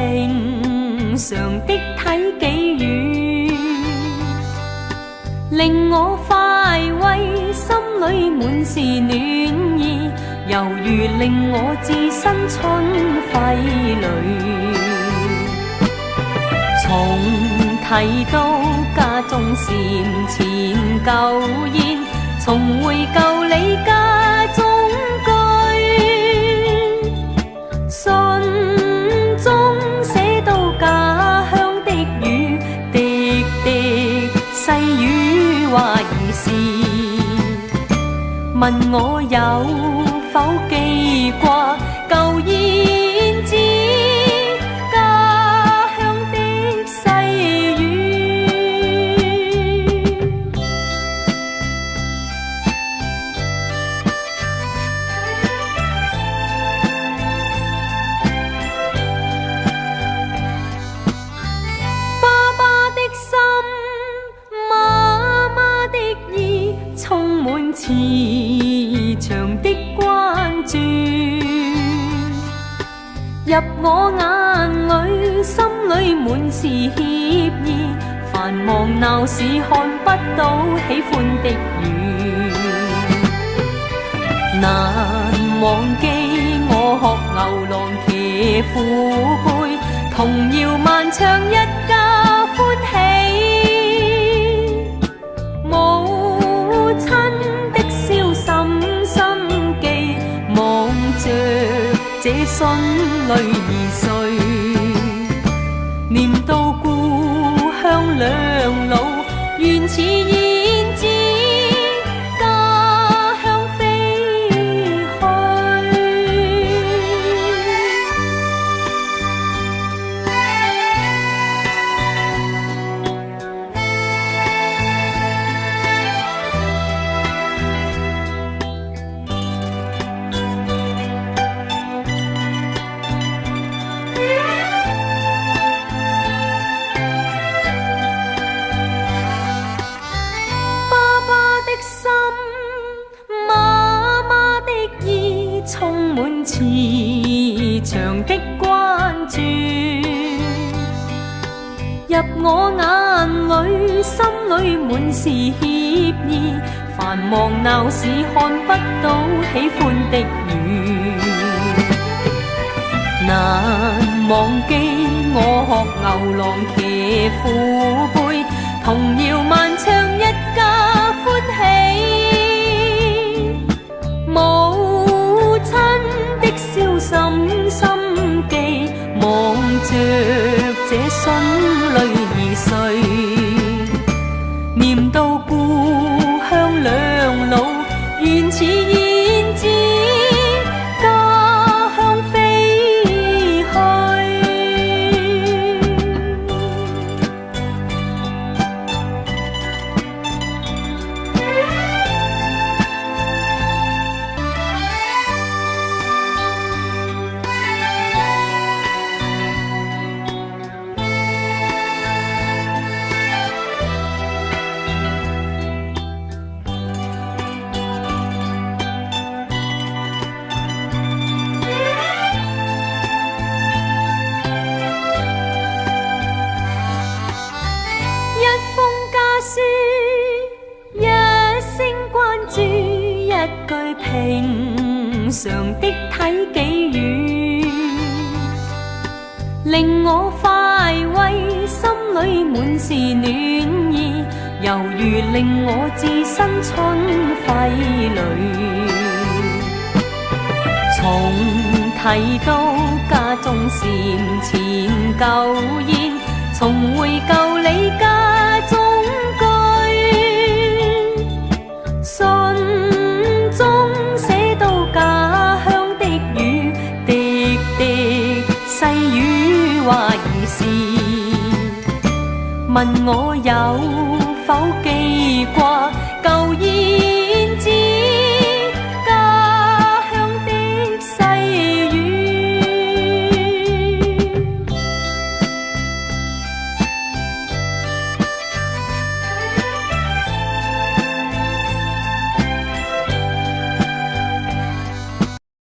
平常的體己語，令我快慰，心裏滿是暖意，猶如令我置身春暉裏。從提到家中禪前舊宴，重回舊里家中居，信中寫到家鄉的語，滴滴細語話兒時，問我有否記掛舊燕子。慈祥的關注入我眼裏，心裏滿是歉意，繁忙鬧市看不到喜歡的雨，難忘記我學牛郎騎父輩，童謠漫唱一家歡喜，母親這信淚兒垂，念到故鄉兩老，原似燕子家鄉飛去。充滿慈祥的關注入我眼裏，心裏滿是歉意，繁忙鬧市看不到喜歡的雨，難忘記我學牛郎騎父輩，童謠漫唱一家歡喜，母親的燒心心記，望着這信淚兒垂，念到故鄉兩老，原似燕子家鄉飛去。一聲關注，一句平常的體己語，令我快慰，心裏滿是暖意，猶如令我置身春暉裏。從提到家中禪前舊宴，重回舊里家中信中寫到家鄉的語，滴滴細語話兒時，問我有否記掛舊燕子。